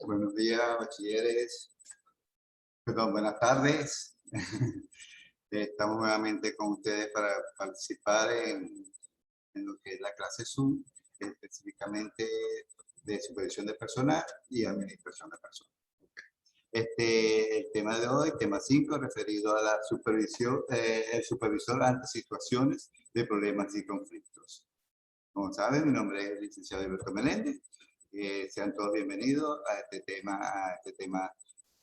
Buenos días, bachilleres. Perdón, buenas tardes. Estamos nuevamente con ustedes para participar en lo que es la clase Zoom, específicamente de supervisión de personal y administración de personal. El tema de hoy, tema 5, referido a la supervisión, el supervisor ante situaciones de problemas y conflictos. Como saben, mi nombre es el licenciado Alberto Meléndez. Sean todos bienvenidos a este tema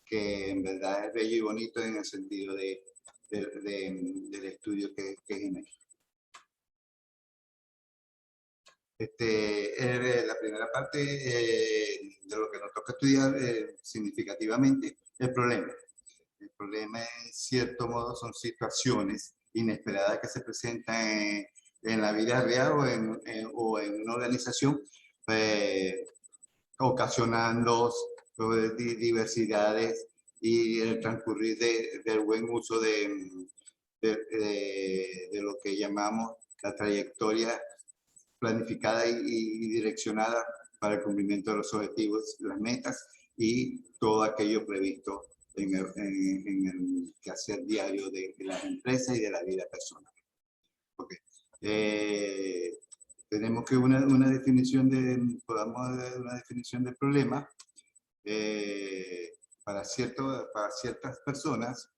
que en verdad es bello y bonito en el sentido del estudio que genera. La primera parte de lo que nos toca estudiar significativamente, el problema. El problema, en cierto modo, son situaciones inesperadas que se presentan en la vida real o en una organización, ocasionando diversidades y el transcurrir del buen uso de lo que llamamos la trayectoria planificada y direccionada para el cumplimiento de los objetivos, las metas y todo aquello previsto en el quehacer diario de las empresas y de la vida personal. Okay. Tenemos que una definición una definición de problema para ciertas personas.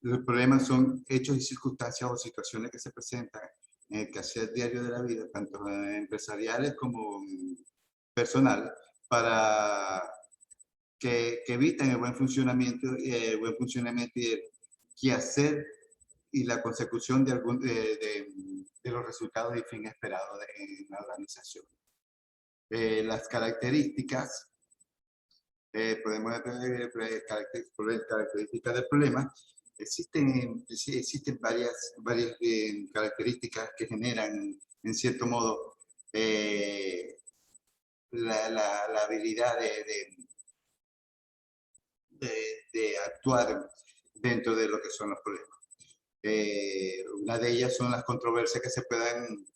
Los problemas son hechos y circunstancias o situaciones que se presentan en el quehacer diario de la vida, tanto empresariales como personal, para que eviten el buen funcionamiento y el quehacer y la consecución de los resultados y fin esperados en la organización. Las características, podemos ver características del problema. Existen varias características que generan, en cierto modo, la habilidad de actuar dentro de lo que son los problemas. Una de ellas son las controversias que se puedan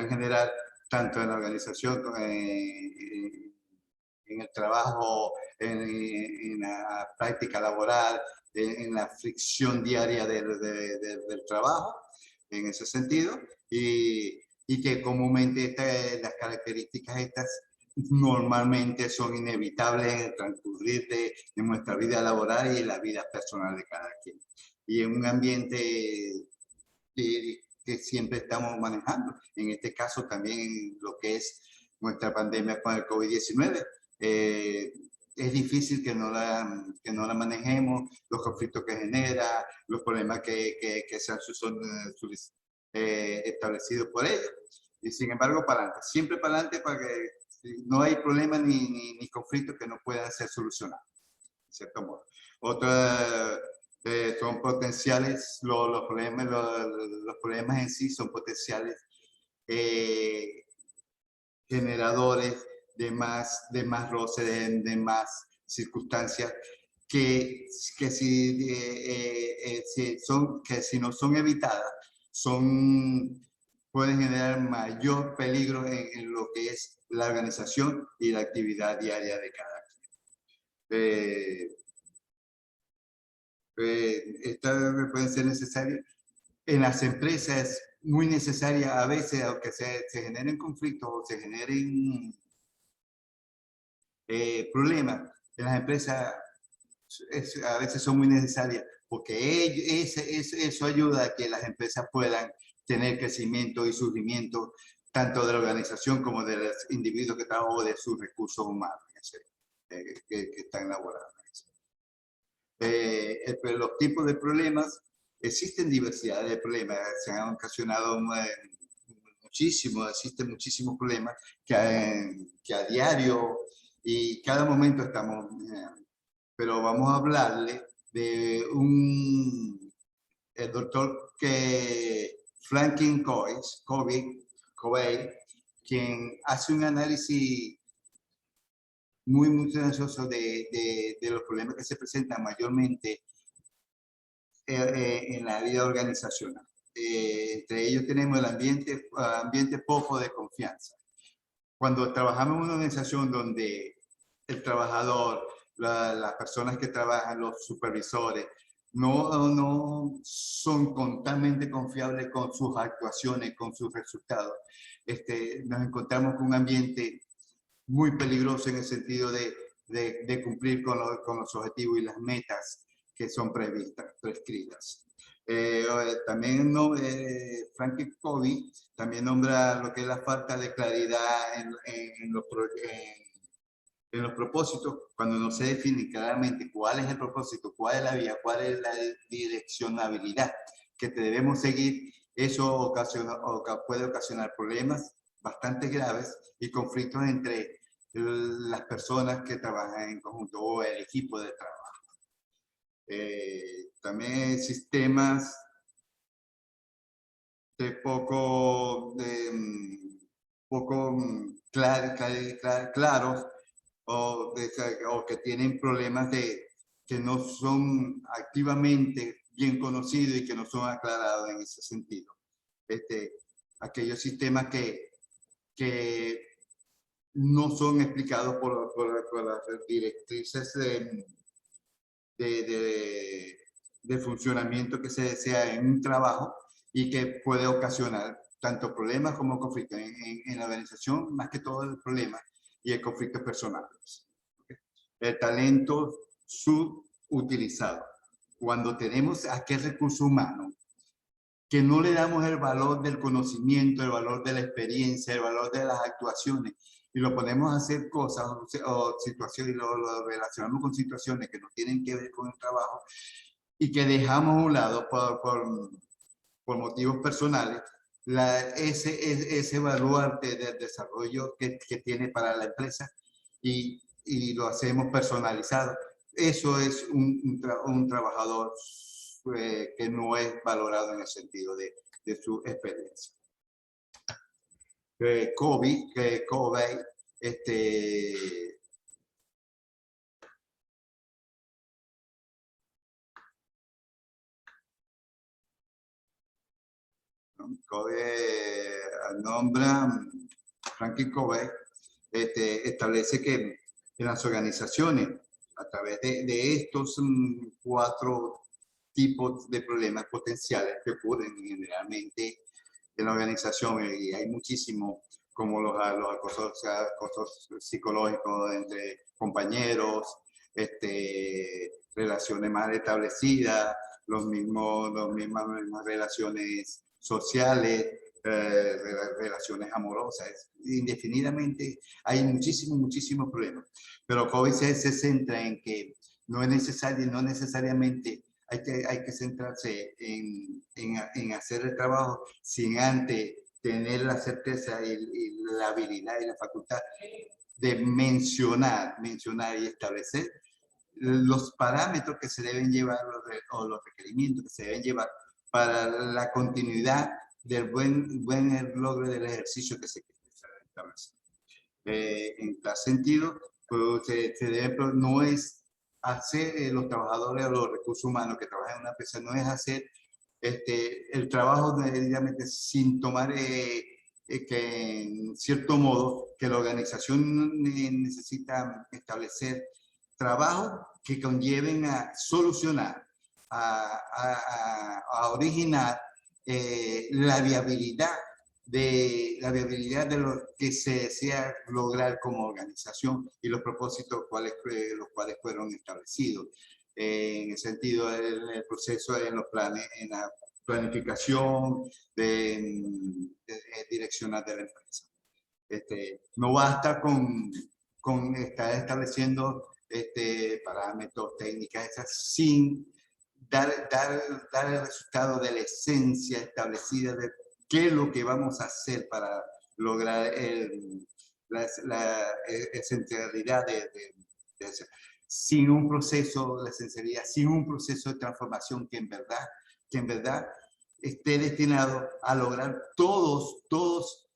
generar tanto en la organización como en el trabajo, en la práctica laboral, en la fricción diaria del trabajo, en ese sentido, y que comúnmente las características estas normalmente son inevitables en el transcurrir de nuestra vida laboral y la vida personal de cada quien. Y en un ambiente que siempre estamos manejando. En este caso también lo que es nuestra pandemia con el COVID-19. Es difícil que no la manejemos, los conflictos que genera, los problemas que se han establecido por ella. Y sin embargo, para adelante, siempre para adelante, para que no hay problema ni conflictos que no puedan ser solucionados, de cierto modo. Otra, son potenciales, los problemas en sí son potenciales generadores de más roce, de más circunstancias que si no son evitadas, pueden generar mayor peligro en lo que es la organización y la actividad diaria de cada quien. Esta puede ser necesaria en las empresas, muy necesaria a veces, aunque se generen conflictos o se generen problemas, en las empresas a veces son muy necesarias porque eso ayuda a que las empresas puedan tener crecimiento y surgimiento tanto de la organización como de los individuos que trabajan o de sus recursos humanos que están laborando. Los tipos de problemas, existen diversidad de problemas, se han ocasionado existen muchísimos problemas que a diario y cada momento estamos, pero vamos a hablarle de el doctor Franklin Covey, quien hace un análisis muy ansioso de los problemas que se presentan mayormente en la vida organizacional. Entre ellos tenemos el ambiente poco de confianza. cuando trabajamos en una organización donde el trabajador, las personas que trabajan, los supervisores, no son totalmente confiables con sus actuaciones, con sus resultados, nos encontramos con un ambiente muy peligroso en el sentido de cumplir con los objetivos y las metas que son prescritas. También Franklin Covey también nombra lo que es la falta de claridad en los propósitos, cuando no se define claramente cuál es el propósito, cuál es la vía, cuál es la direccionabilidad que debemos seguir. Eso puede ocasionar problemas bastante graves y conflictos entre las personas que trabajan en conjunto o el equipo de trabajo. También sistemas de poco claros o que tienen problemas que no son activamente bien conocidos y que no son aclarados en ese sentido. Aquellos sistemas que no son explicados por las directrices de funcionamiento que se desea en un trabajo y que puede ocasionar tanto problemas como conflictos en la organización, más que todo el problema y el conflicto personal. El talento subutilizado. Cuando tenemos aquel recurso humano que no le damos el valor del conocimiento, el valor de la experiencia, el valor de las actuaciones, y lo ponemos a hacer cosas o situaciones, y lo relacionamos con situaciones que no tienen que ver con el trabajo, y que dejamos a un lado por motivos personales, ese baluarte del desarrollo que tiene para la empresa y lo hacemos personalizado. Eso es un trabajador que no es valorado en el sentido de su experiencia. Covey, nombra Franklin Covey, establece que en las organizaciones, a través de estos 4 tipos de problemas potenciales que ocurren generalmente en la organización, y hay muchísimos, como los acosos psicológicos entre compañeros, relaciones mal establecidas, las mismas relaciones sociales, relaciones amorosas. Indefinidamente hay muchísimos problemas. Pero Covey se centra en que no es necesario, no necesariamente hay que centrarse en hacer el trabajo sin antes tener la certeza y la habilidad y la facultad de mencionar y establecer los parámetros que se deben llevar o los requerimientos que se deben llevar para la continuidad del buen logro del ejercicio que se quiere establecer. En tal sentido, pues, no es hacer los trabajadores o los recursos humanos que trabajan en una empresa, no es hacer el trabajo directamente sin tomar que en cierto modo que la organización necesita establecer trabajos que conlleven a solucionar, a originar la viabilidad de lo que se desea lograr como organización y los propósitos los cuales fueron establecidos. En el sentido del proceso, en los planes, en la planificación direccional de la empresa. No basta con estar estableciendo parámetros, técnicas, sin dar el resultado de la esencia establecida de qué es lo que vamos a hacer para lograr la esencialidad de eso. Sin un proceso de esencialidad, sin un proceso de transformación que en verdad esté destinado a lograr todos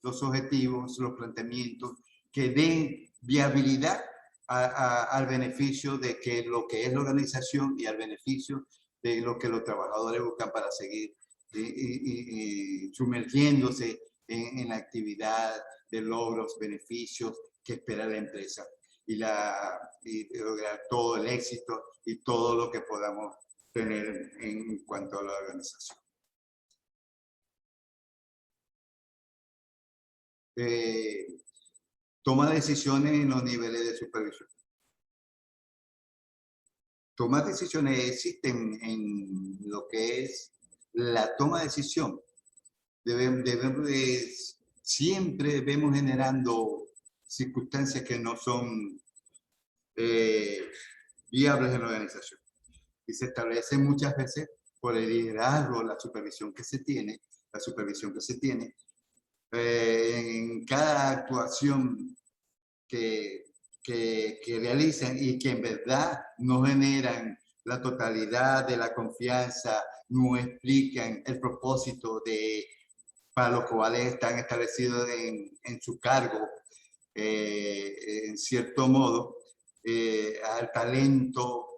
los objetivos, los planteamientos que den viabilidad al beneficio de que lo que es la organización y al beneficio de lo que los trabajadores buscan para seguir y sumergiéndose en la actividad de logros, beneficios que espera la empresa y lograr todo el éxito y todo lo que podamos tener en cuanto a la organización. Toma decisiones en los niveles de supervisión. Tomar decisiones existen en lo que es la toma de decisión. Siempre debemos generando circunstancias que no son viables en la organización. Y se establecen muchas veces por el liderazgo, la supervisión que se tiene, en cada actuación que realizan y que en verdad no generan la totalidad de la confianza, no explican el propósito para los cuales están establecidos en su cargo, en cierto modo, al talento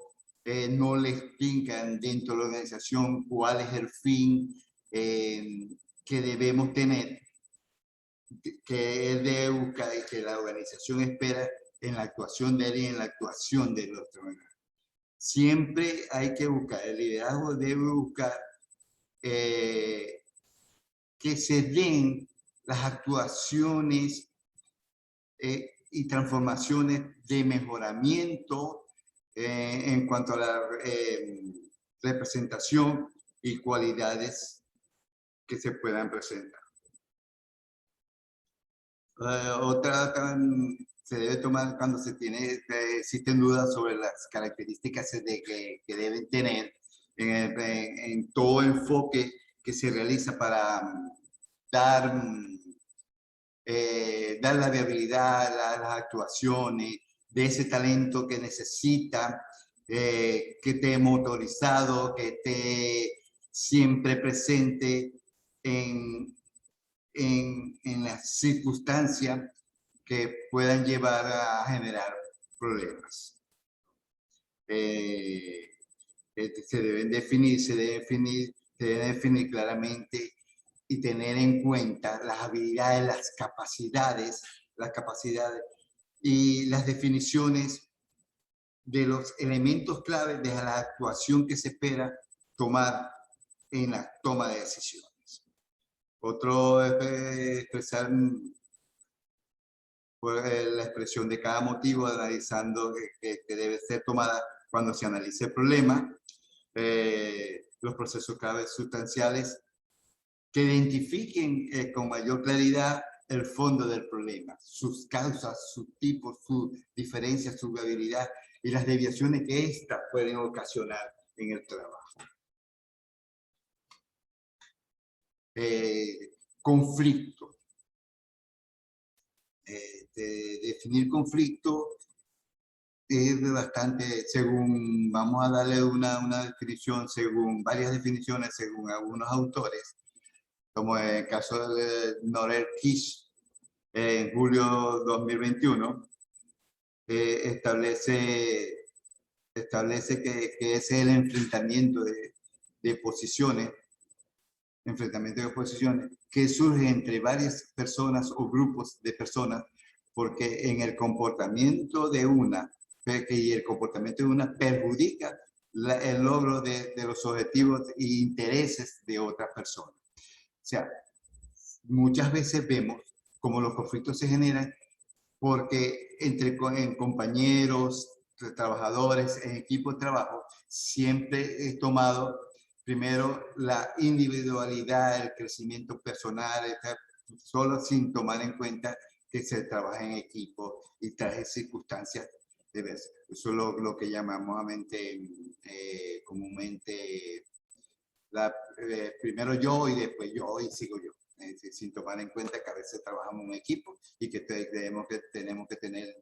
no le explican dentro de la organización cuál es el fin que debemos tener, que él debe buscar y que la organización espera en la actuación de él y en la actuación del otro. Siempre hay que buscar, el liderazgo debe buscar que se den las actuaciones y transformaciones de mejoramiento en cuanto a la representación y cualidades que se puedan presentar. Otra se debe tomar cuando existen dudas sobre las características que deben tener en todo enfoque que se realiza para dar la viabilidad, las actuaciones de ese talento que necesita, que esté motorizado, que esté siempre presente en las circunstancias que puedan llevar a generar problemas. Se deben definir claramente y tener en cuenta las habilidades, las capacidades y las definiciones de los elementos clave de la actuación que se espera tomar en la toma de decisiones. Otro es expresar la expresión de cada motivo, analizando que debe ser tomada cuando se analice el problema, los procesos claves sustanciales que identifiquen con mayor claridad el fondo del problema, sus causas, sus tipos, sus diferencias, su viabilidad y las desviaciones que éstas pueden ocasionar en el trabajo. Conflicto. Definir conflicto es bastante, vamos a darle una definición, según varias definiciones, según algunos autores, como en el caso de Norel Kish, en julio 2021, establece que es el enfrentamiento de posiciones, que surge entre varias personas o grupos de personas, porque en el comportamiento de una, y el comportamiento de una perjudica el logro de los objetivos e intereses de otras personas. O sea, muchas veces vemos cómo los conflictos se generan porque en compañeros, trabajadores, en equipo de trabajo, siempre es tomado primero la individualidad, el crecimiento personal, solo sin tomar en cuenta que se trabaja en equipo y trae circunstancias diversas. Eso es lo que llamamos comúnmente primero yo y después yo y sigo yo. Sin tomar en cuenta que a veces trabajamos en equipo y que tenemos que tener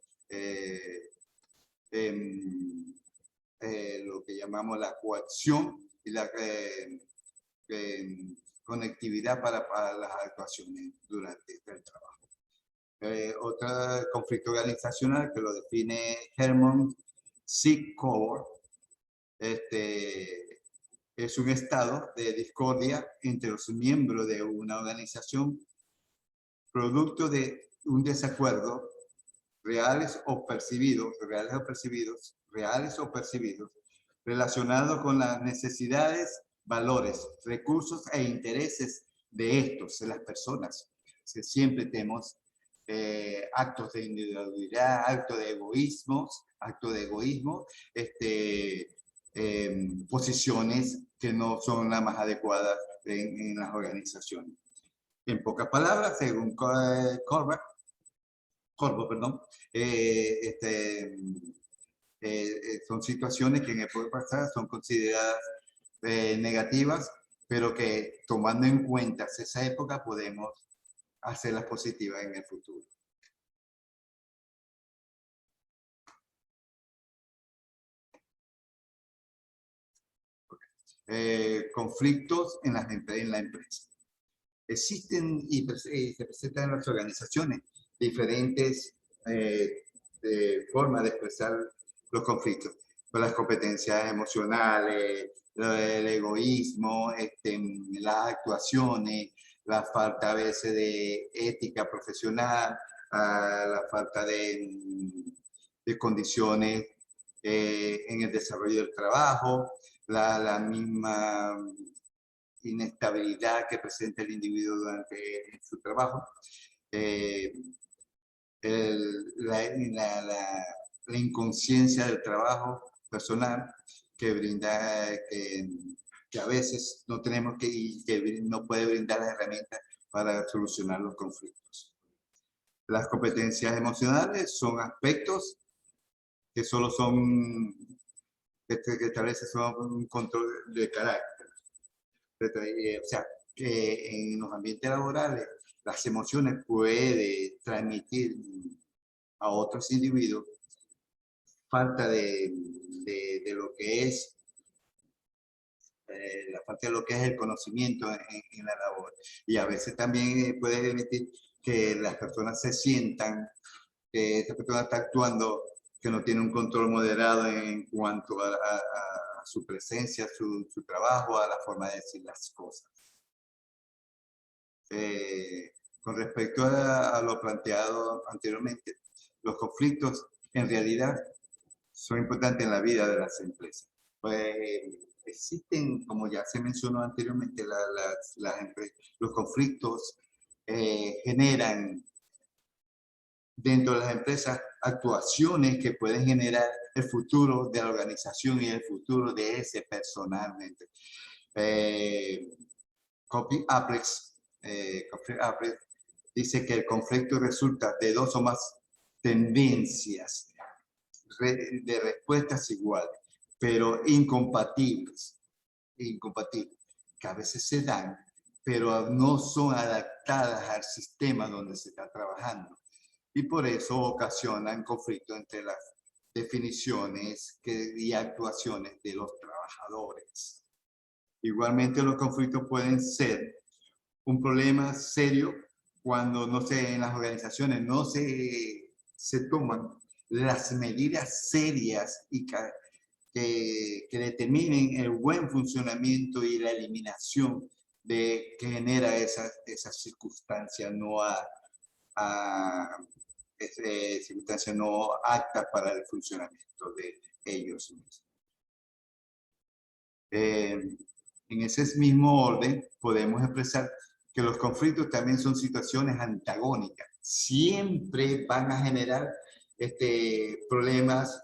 lo que llamamos la coacción y la conectividad para las actuaciones durante el trabajo. Otro conflicto organizacional que lo define Herman Sikor, es un estado de discordia entre los miembros de una organización producto de un desacuerdo reales o percibidos, relacionado con las necesidades, valores, recursos e intereses de estos, de las personas. Que siempre tenemos actos de individualidad, actos de egoísmo, posiciones que no son las más adecuadas en las organizaciones. En pocas palabras, según Corbo, perdón, son situaciones que en época pasada son consideradas negativas, pero que tomando en cuenta esa época podemos hacerlas positivas en el futuro. Conflictos en la empresa. Existen y se presentan en las organizaciones diferentes formas de expresar los conflictos, con las competencias emocionales, el egoísmo, las actuaciones, la falta a veces de ética profesional, la falta de condiciones en el desarrollo del trabajo, la misma inestabilidad que presenta el individuo durante su trabajo, la inconsciencia del trabajo personal que brinda, que a veces no tenemos y que no puede brindar las herramientas para solucionar los conflictos. Las competencias emocionales son aspectos que solo son, que tal vez son un control de carácter. O sea, que en los ambientes laborales las emociones puede transmitir a otros individuos falta de lo que es la falta de lo que es el conocimiento en la labor, y a veces también puede permitir que las personas se sientan que esta persona está actuando, que no tiene un control moderado en cuanto a su presencia, su trabajo, a la forma de decir las cosas. Con respecto a lo planteado anteriormente, los conflictos en realidad son importantes en la vida de las empresas. Pues existen, como ya se mencionó anteriormente, los conflictos generan dentro de las empresas actuaciones que pueden generar el futuro de la organización y el futuro de ese personalmente. Coffee Aplex dice que el conflicto resulta de dos o más tendencias de respuestas iguales, pero incompatibles, que a veces se dan, pero no son adaptadas al sistema donde se está trabajando. Y por eso ocasionan conflicto entre las definiciones y actuaciones de los trabajadores. Igualmente, los conflictos pueden ser un problema serio cuando, no sé, en las organizaciones no se toman las medidas serias y que determinen el buen funcionamiento y la eliminación que genera esa circunstancia no circunstancia no apta para el funcionamiento de ellos mismos. En ese mismo orden podemos expresar que los conflictos también son situaciones antagónicas. Siempre van a generar problemas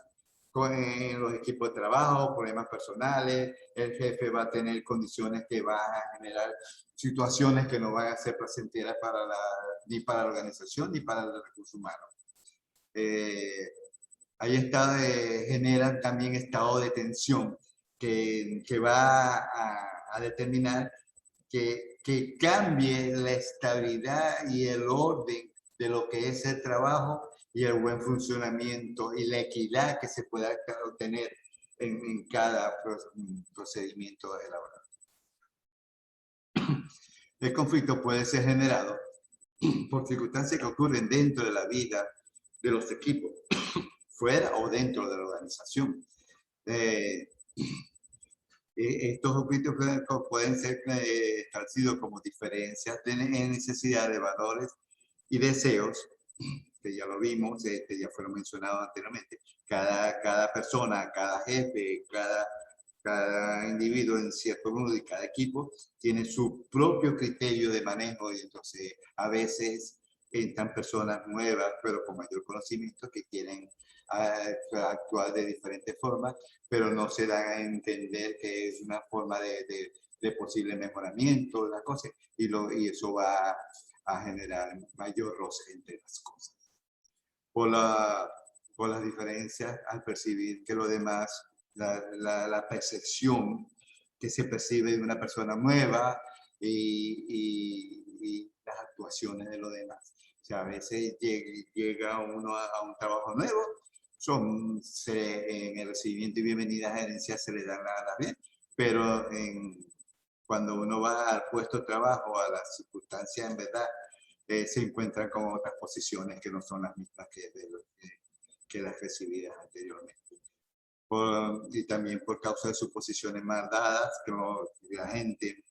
en los equipos de trabajo, problemas personales. El jefe va a tener condiciones que van a generar situaciones que no van a ser placenteras ni para la organización ni para el recurso humano. Ahí generan también estado de tensión que va a determinar que cambie la estabilidad y el orden de lo que es el trabajo y el buen funcionamiento y la equidad que se pueda obtener en cada procedimiento elaborado. El conflicto puede ser generado por circunstancias que ocurren dentro de la vida de los equipos, fuera o dentro de la organización. Estos conflictos pueden ser establecidos como diferencias de necesidad de valores y deseos, que ya lo vimos, ya fueron mencionados anteriormente. Cada persona, cada jefe, cada individuo en cierto modo y cada equipo tiene su propio criterio de manejo y entonces a veces entran personas nuevas pero con mayor conocimiento que quieren actuar de diferentes formas, pero no se dan a entender que es una forma de posible mejoramiento de las cosas y eso va a generar mayor roce entre las cosas. Por las diferencias al percibir que lo demás, la percepción que se percibe de una persona nueva y las actuaciones de los demás. O sea, a veces llega uno a un trabajo nuevo, en el recibimiento y bienvenida a gerencia se le dan las bien, pero cuando uno va al puesto de trabajo, a las circunstancias en verdad, se encuentran con otras posiciones que no son las mismas que las recibidas anteriormente. Y también por causa de sus posiciones mal dadas, que la gente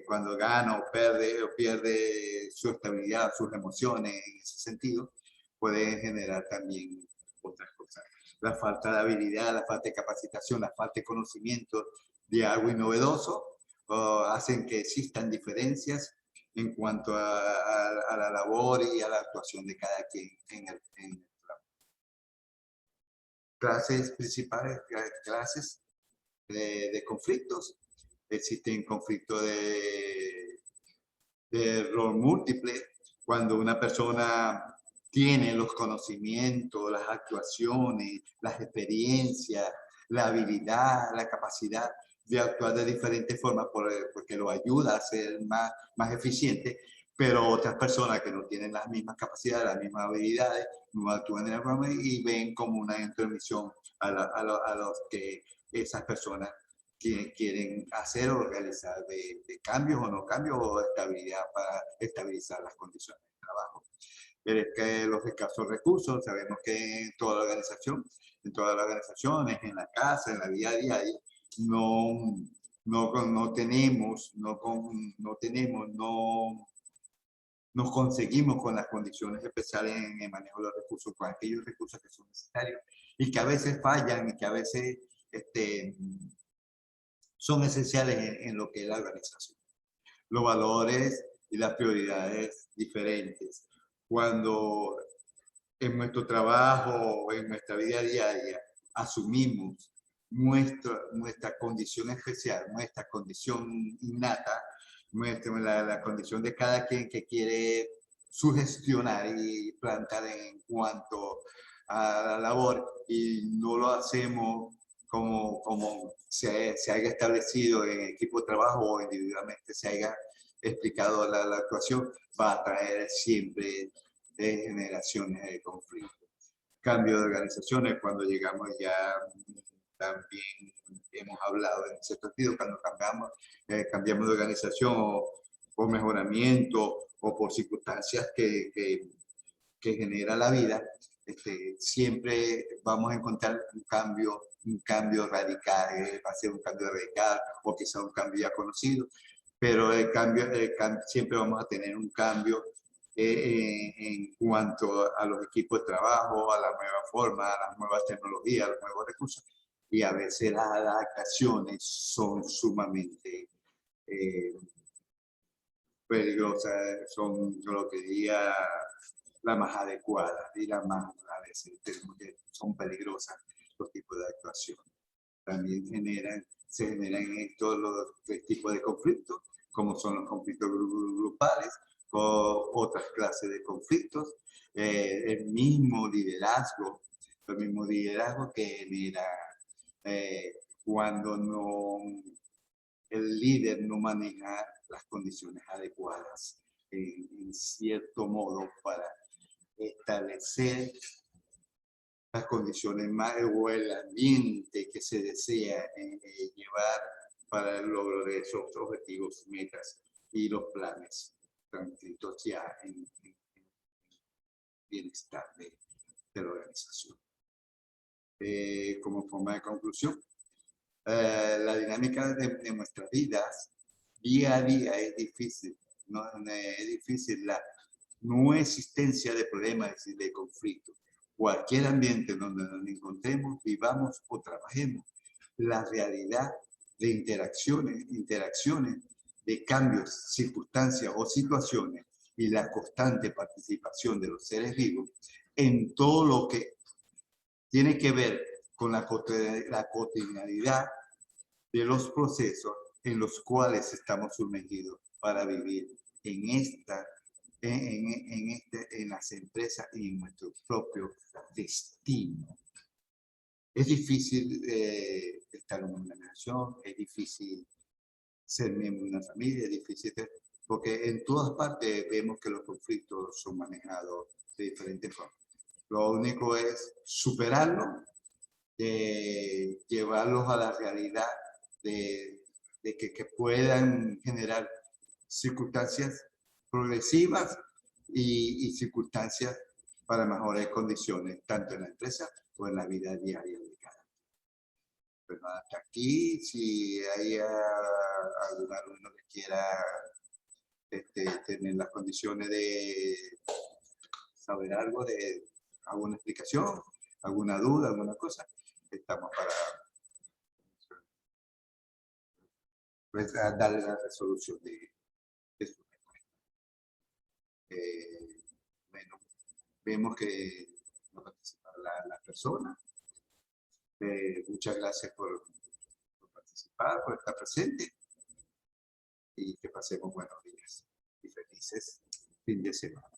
cuando gana o pierde su estabilidad, sus emociones en ese sentido, puede generar también otras cosas. La falta de habilidad, la falta de capacitación, la falta de conocimiento de algo novedoso hacen que existan diferencias en cuanto a la labor y a la actuación de cada quien en el trabajo. Clases principales, clases de conflictos. Existen conflictos de rol múltiple, cuando una persona tiene los conocimientos, las actuaciones, las experiencias, la habilidad, la capacidad de actuar de diferentes formas porque lo ayuda a ser más eficiente, pero otras personas que no tienen las mismas capacidades, las mismas habilidades, no actúan de la forma y ven como una intromisión a los que esas personas que quieren hacer o realizar de cambios o no cambios o estabilidad para estabilizar las condiciones de trabajo. Pero es que los escasos recursos, sabemos que en toda la organización, en todas las organizaciones, en la casa, en la vida diaria, nos conseguimos con las condiciones especiales en el manejo de los recursos, con aquellos recursos que son necesarios y que a veces fallan y que a veces son esenciales en lo que es la organización. Los valores y las prioridades diferentes. Cuando en nuestro trabajo o en nuestra vida diaria asumimos nuestra condición especial, nuestra condición innata, la condición de cada quien que quiere sugestionar y plantar en cuanto a la labor y no lo hacemos como se haya establecido en equipo de trabajo o individualmente se haya explicado la actuación, va a traer siempre generaciones de conflicto. Cambio de organizaciones, cuando llegamos ya también hemos hablado en ese sentido, cuando cambiamos de organización o por mejoramiento o por circunstancias que genera la vida, siempre vamos a encontrar un cambio radical, va a ser un cambio radical o quizá un cambio ya conocido, pero siempre vamos a tener un cambio en cuanto a los equipos de trabajo, a la nueva forma, a las nuevas tecnologías, a los nuevos recursos, y a veces las adaptaciones son sumamente peligrosas, son lo que diría la más adecuada y la más a veces son peligrosas los tipos de actuación. También se generan todos los tipos de conflictos, como son los conflictos grupales o otras clases de conflictos. El mismo liderazgo que genera cuando el líder no maneja las condiciones adecuadas en cierto modo para establecer las condiciones más o el ambiente que se desea llevar para el logro de esos objetivos, metas y los planes transcritos ya en bienestar de la organización. Como forma de conclusión, la dinámica de nuestras vidas día a día es difícil, ¿no? Es difícil no existencia de problemas y de conflictos. Cualquier ambiente donde nos encontremos, vivamos o trabajemos, la realidad de interacciones de cambios, circunstancias o situaciones y la constante participación de los seres vivos en todo lo que tiene que ver con la cotidianidad de los procesos en los cuales estamos sumergidos para vivir en las empresas y en nuestro propio destino. Es difícil estar en una nación, es difícil ser miembro de una familia, es difícil, porque en todas partes vemos que los conflictos son manejados de diferentes formas. Lo único es superarlo, llevarlos a la realidad de que puedan generar circunstancias progresivas y circunstancias para mejores condiciones, tanto en la empresa o en la vida diaria de cada uno. Pero hasta aquí, si hay algún alumno que quiera tener las condiciones de saber algo, de alguna explicación, alguna duda, alguna cosa, estamos para darle la resolución de su respuesta. Bueno, vemos que no participa la persona. Muchas gracias por participar, por estar presente y que pasemos buenos días y felices fin de semana.